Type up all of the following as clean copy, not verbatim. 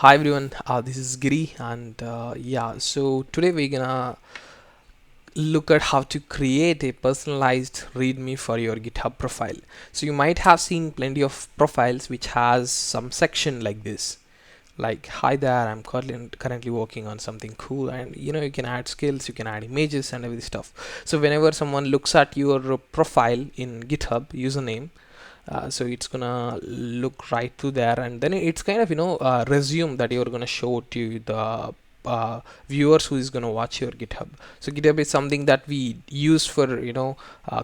Hi everyone, this is Giri, and so today we're gonna look at how to create a personalized README for your GitHub profile. So you might have seen plenty of profiles which has some section like this, like hi there, I'm currently working on something cool, and you can add skills, you can add images and every stuff. So whenever someone looks at your profile in GitHub username, so it's gonna look right to there, and then it's kind of resume that you're gonna show to the viewers who is gonna watch your GitHub. So GitHub is something that we use for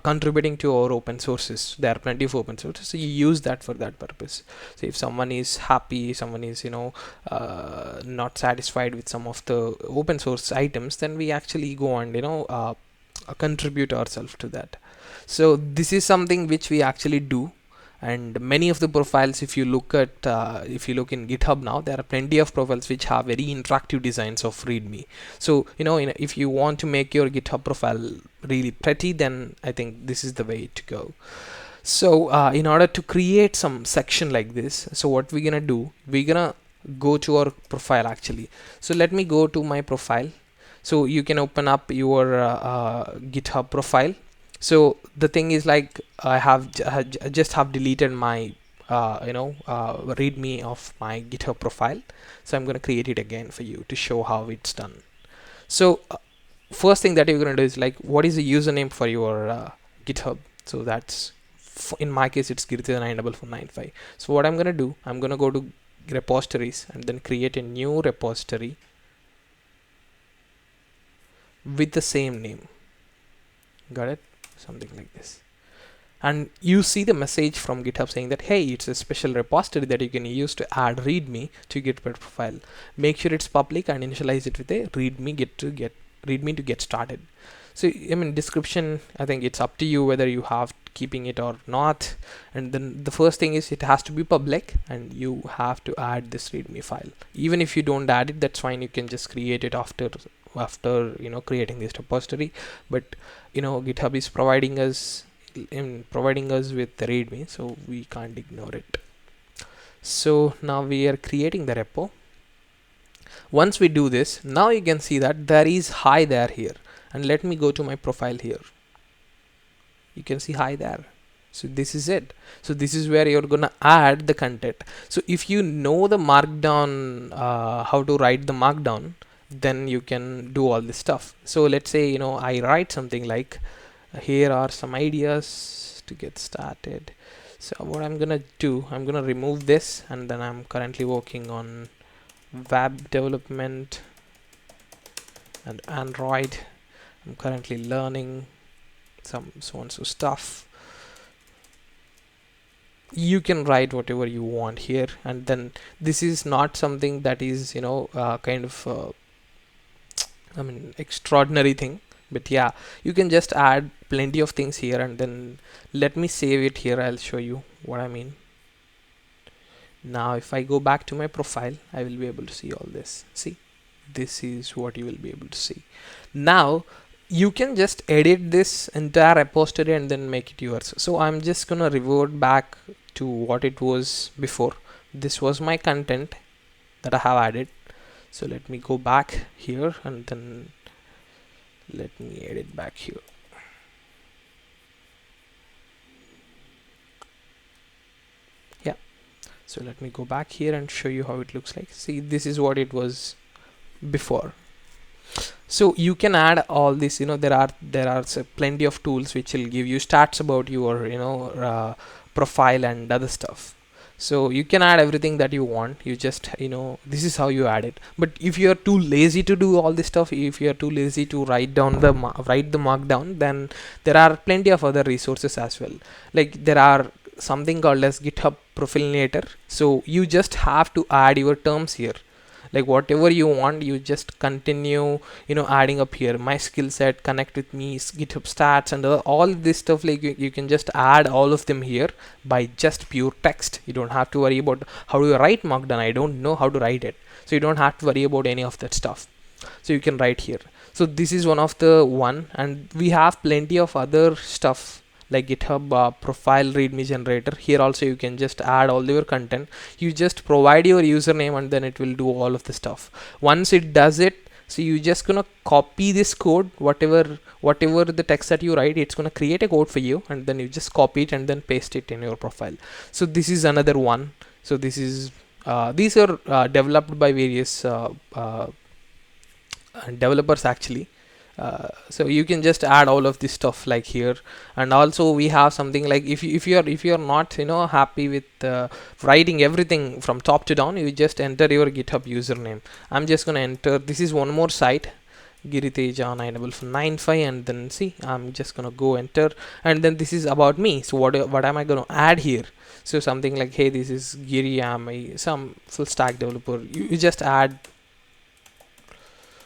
contributing to our open sources. There are plenty of open sources, so you use that for that purpose. So if someone is happy, someone is not satisfied with some of the open source items, then we actually go and contribute ourselves to that. So this is something which we actually do, and many of the profiles, if you look in GitHub now, there are plenty of profiles which have very interactive designs of readme. So if you want to make your GitHub profile really pretty, then I think this is the way to go. So in order to create some section like this, so what we're gonna do, we're gonna go to our profile actually. So let me go to my profile. So you can open up your GitHub profile. So the thing is, like, I just have deleted my readme of my GitHub profile. So I'm going to create it again for you to show how it's done. So first thing that you're going to do is, like, what is the username for your GitHub? So that's, in my case, it's Girtha94495. So what I'm going to do, I'm going to go to repositories and then create a new repository with the same name. Got it? Something like this, and you see the message from GitHub saying that, hey, it's a special repository that you can use to add readme to GitHub profile. Make sure it's public and initialize it with a readme to get started. So I mean, description, I think it's up to you whether you have keeping it or not. And then the first thing is, it has to be public, and you have to add this readme file. Even if you don't add it, that's fine, you can just create it after creating this repository. But GitHub is providing us with the readme, so we can't ignore it. So now we are creating the repo. Once we do this, now you can see that there is hi there here, and let me go to my profile here. You can see hi there. So this is it. So this is where you're gonna add the content. So if you know the markdown, how to write the markdown, then you can do all this stuff. So let's say I write something like, here are some ideas to get started. So what I'm gonna do, I'm gonna remove this, and then I'm currently working on web development and Android. I'm currently learning some so and so stuff. You can write whatever you want here, and then this is not something that is kind of extraordinary thing, but yeah, you can just add plenty of things here, and then let me save it here. I'll show you what I mean. Now if I go back to my profile, I will be able to see all this. See, this is what you will be able to see. Now you can just edit this entire repository and then make it yours. So I'm just gonna revert back to what it was before. This was my content that I have added. So let me go back here, and then let me edit back here. Yeah, so let me go back here and show you how it looks like. See, this is what it was before. So you can add all this. There are plenty of tools which will give you stats about your profile and other stuff. So you can add everything that you want. You just this is how you add it. But if you are too lazy to do all this stuff, if you are too lazy to write the markdown, then there are plenty of other resources as well. Like, there are something called as GitHub Profilinator. So you just have to add your terms here. Like, whatever you want, you just continue adding up here. My skill set, connect with me, GitHub stats, and all this stuff. Like, you can just add all of them here by just pure text. You don't have to worry about how do you write markdown. I don't know how to write it, so you don't have to worry about any of that stuff. So you can write here. So this is one of the one, and we have plenty of other stuff like GitHub profile readme generator. Here also you can just add all your content. You just provide your username and then it will do all of the stuff. Once it does it, so you just gonna copy this code, whatever the text that you write, it's gonna create a code for you, and then you just copy it and then paste it in your profile. So this is another one. So this is these are developed by various developers actually. So you can just add all of this stuff like here. And also we have something like, if you're not happy with writing everything from top to down, you just enter your GitHub username. I'm just gonna enter, this is one more site, Giriteja 9495, and then see, I'm just gonna go enter, and then this is about me. So what am I gonna add here? So something like, hey, this is Giri, I'm some full stack developer. You just add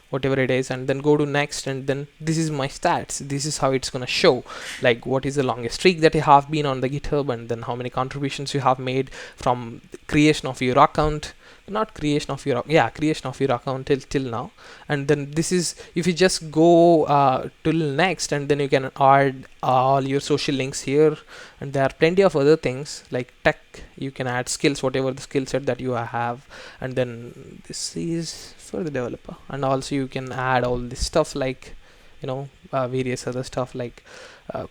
whatever it is, and then go to next, and then this is my stats. This is how it's gonna show, like what is the longest streak that you have been on the GitHub, and then how many contributions you have made from creation of your account, not creation of your, yeah, creation of your account till now. And then this is, if you just go till next, and then you can add all your social links here, and there are plenty of other things like tech. You can add skills, whatever the skill set that you have, and then this is for the developer. And also you can add all this stuff like various other stuff like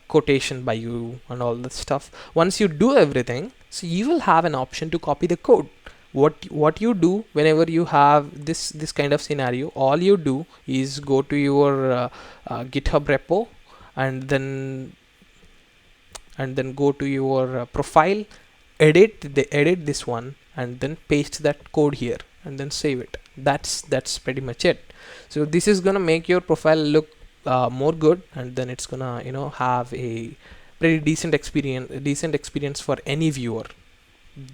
quotation by you and all that stuff. Once you do everything, so you will have an option to copy the code. What you do whenever you have this kind of scenario, all you do is go to your GitHub repo, and then go to your profile, edit this one, and then paste that code here, and then save it. That's pretty much it. So this is gonna make your profile look more good, and then it's gonna have a pretty decent experience for any viewer.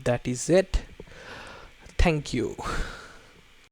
That is it. Thank you.